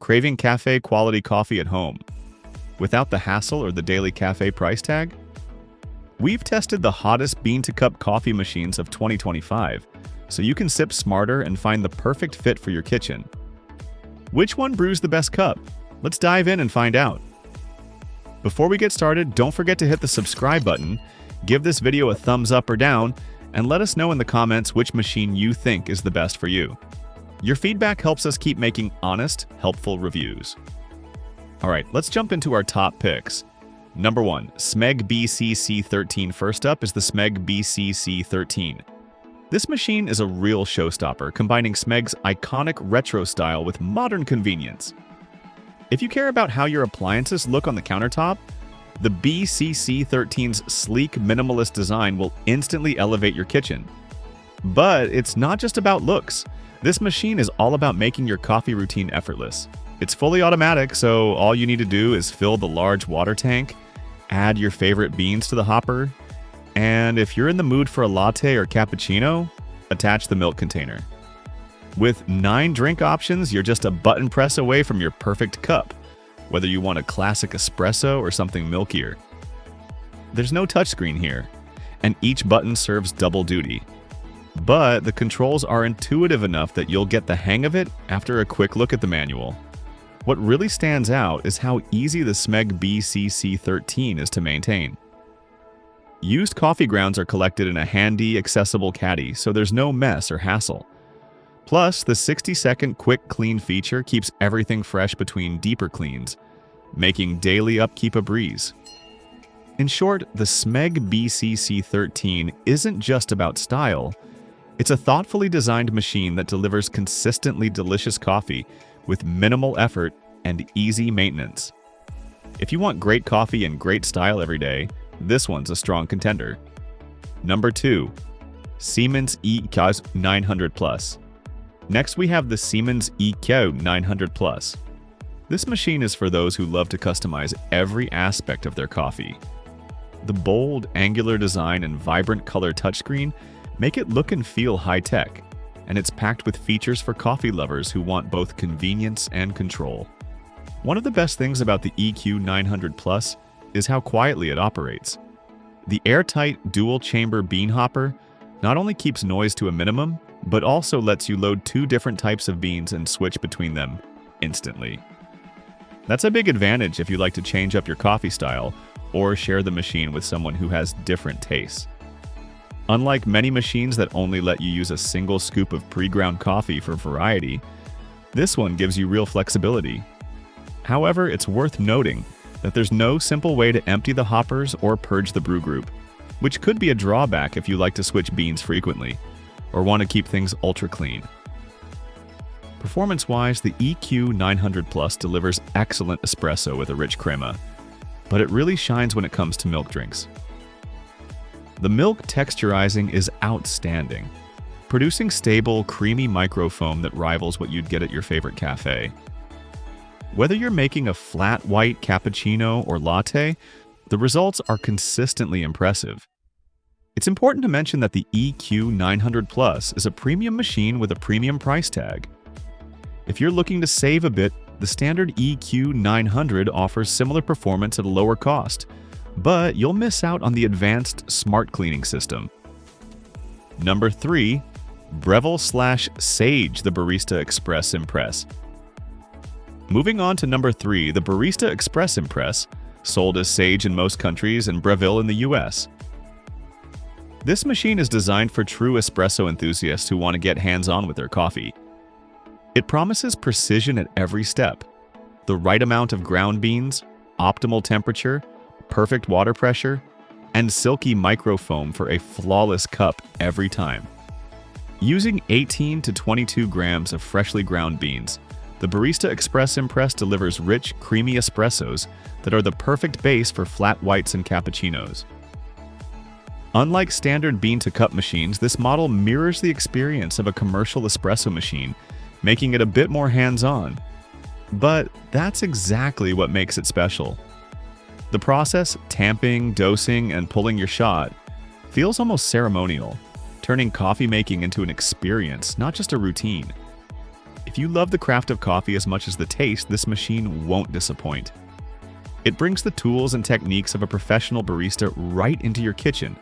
Craving cafe-quality coffee at home without the hassle or the daily cafe price tag? We've tested the hottest bean-to-cup coffee machines of 2025, so you can sip smarter and find the perfect fit for your kitchen. Which one brews the best cup? Let's dive in and find out. Before we get started, don't forget to hit the subscribe button, give this video a thumbs up or down, and let us know in the comments which machine you think is the best for you. Your feedback helps us keep making honest, helpful reviews. Alright, let's jump into our top picks. Number 1, Smeg BCC13. First up is the Smeg BCC13. This machine is a real showstopper, combining Smeg's iconic retro style with modern convenience. If you care about how your appliances look on the countertop, the BCC13's sleek, minimalist design will instantly elevate your kitchen. But it's not just about looks. This machine is all about making your coffee routine effortless. It's fully automatic, so all you need to do is fill the large water tank, add your favorite beans to the hopper, and if you're in the mood for a latte or cappuccino, attach the milk container. With 9 drink options, you're just a button press away from your perfect cup, whether you want a classic espresso or something milkier. There's no touchscreen here, and each button serves double duty. But the controls are intuitive enough that you'll get the hang of it after a quick look at the manual. What really stands out is how easy the Smeg BCC13 is to maintain. Used coffee grounds are collected in a handy, accessible caddy, so there's no mess or hassle. Plus, the 60-second quick clean feature keeps everything fresh between deeper cleans, making daily upkeep a breeze. In short, the Smeg BCC13 isn't just about style. It's a thoughtfully designed machine that delivers consistently delicious coffee with minimal effort and easy maintenance. If you want great coffee and great style every day, this one's a strong contender. Number 2, Siemens EK900+. Next, we have the Siemens EK900+. This machine is for those who love to customize every aspect of their coffee. The bold, angular design and vibrant color touchscreen make it look and feel high-tech, and it's packed with features for coffee lovers who want both convenience and control. One of the best things about the EK900+ is how quietly it operates. The airtight dual-chamber bean hopper not only keeps noise to a minimum, but also lets you load 2 different types of beans and switch between them instantly. That's a big advantage if you like to change up your coffee style or share the machine with someone who has different tastes. Unlike many machines that only let you use a single scoop of pre-ground coffee for variety, this one gives you real flexibility. However, it's worth noting that there's no simple way to empty the hoppers or purge the brew group, which could be a drawback if you like to switch beans frequently or want to keep things ultra clean. Performance-wise, the EK900+ delivers excellent espresso with a rich crema, but it really shines when it comes to milk drinks. The milk texturizing is outstanding, producing stable, creamy microfoam that rivals what you'd get at your favorite cafe. Whether you're making a flat white cappuccino or latte, the results are consistently impressive. It's important to mention that the EK900+ is a premium machine with a premium price tag. If you're looking to save a bit, the standard EK900 offers similar performance at a lower cost, but you'll miss out on the advanced smart cleaning system. Number 3, Breville/Sage, the Barista Express Impress. Moving on to number 3, the Barista Express Impress, sold as Sage in most countries and Breville in the US. This machine is designed for true espresso enthusiasts who want to get hands-on with their coffee. It promises precision at every step, the right amount of ground beans, optimal temperature, perfect water pressure, and silky microfoam for a flawless cup every time. Using 18 to 22 grams of freshly ground beans, the Barista Express Impress delivers rich, creamy espressos that are the perfect base for flat whites and cappuccinos. Unlike standard bean-to-cup machines, this model mirrors the experience of a commercial espresso machine, making it a bit more hands-on. But that's exactly what makes it special. The process, tamping, dosing, and pulling your shot, feels almost ceremonial, turning coffee making into an experience, not just a routine. If you love the craft of coffee as much as the taste, this machine won't disappoint. It brings the tools and techniques of a professional barista right into your kitchen,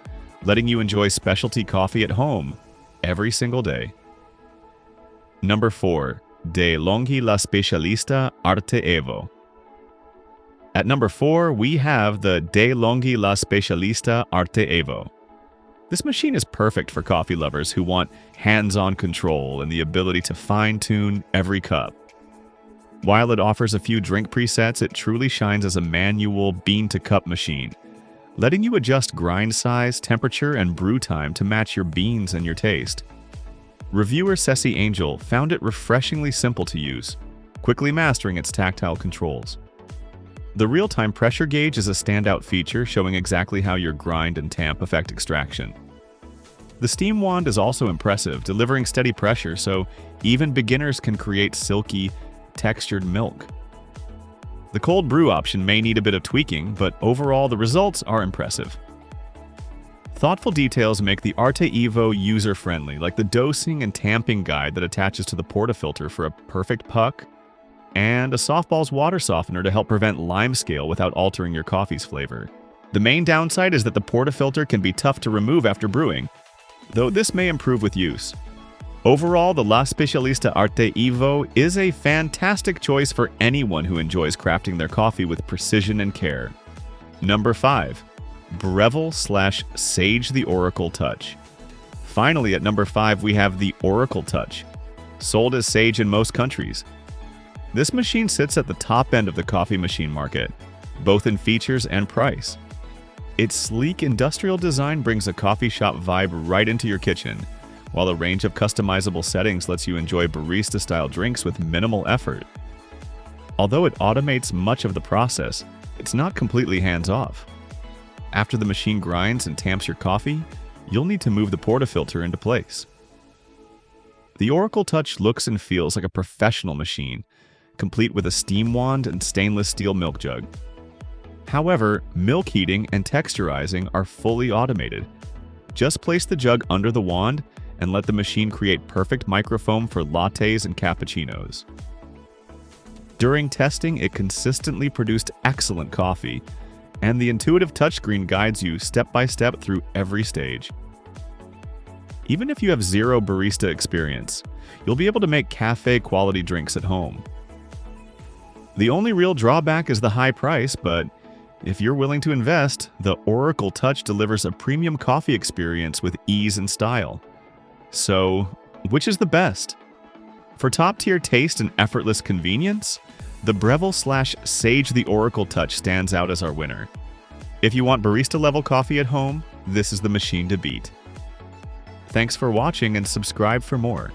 letting you enjoy specialty coffee at home every single day. Number 4. DeLonghi la Specialista Arte Evo. At number 4, we have the DeLonghi la Specialista Arte Evo. This machine is perfect for coffee lovers who want hands-on control and the ability to fine-tune every cup. While it offers a few drink presets, it truly shines as a manual bean-to-cup machine, letting you adjust grind size, temperature, and brew time to match your beans and your taste. Reviewer Ceci Angel found it refreshingly simple to use, quickly mastering its tactile controls. The real-time pressure gauge is a standout feature, showing exactly how your grind and tamp affect extraction. The steam wand is also impressive, delivering steady pressure so even beginners can create silky, textured milk. The cold brew option may need a bit of tweaking, but overall the results are impressive. Thoughtful details make the Arte Evo user-friendly, like the dosing and tamping guide that attaches to the portafilter for a perfect puck, and a softball's water softener to help prevent limescale without altering your coffee's flavor. The main downside is that the portafilter can be tough to remove after brewing, though this may improve with use. Overall, the La Specialista Arte Evo is a fantastic choice for anyone who enjoys crafting their coffee with precision and care. Number 5. Breville / Sage the Oracle Touch. Finally, at number 5, we have the Oracle Touch, sold as Sage in most countries. This machine sits at the top end of the coffee machine market, both in features and price. Its sleek industrial design brings a coffee shop vibe right into your kitchen, while a range of customizable settings lets you enjoy barista-style drinks with minimal effort. Although it automates much of the process, it's not completely hands-off. After the machine grinds and tamps your coffee, you'll need to move the portafilter into place. The Oracle Touch looks and feels like a professional machine, complete with a steam wand and stainless steel milk jug. However, milk heating and texturizing are fully automated. Just place the jug under the wand and let the machine create perfect microfoam for lattes and cappuccinos. During testing, it consistently produced excellent coffee, and the intuitive touchscreen guides you step by step through every stage. Even if you have zero barista experience, you'll be able to make cafe-quality drinks at home. The only real drawback is the high price, but if you're willing to invest, the Oracle Touch delivers a premium coffee experience with ease and style. So, which is the best? For top-tier taste and effortless convenience, the Breville / Sage the Oracle Touch stands out as our winner. If you want barista-level coffee at home, this is the machine to beat. Thanks for watching and subscribe for more.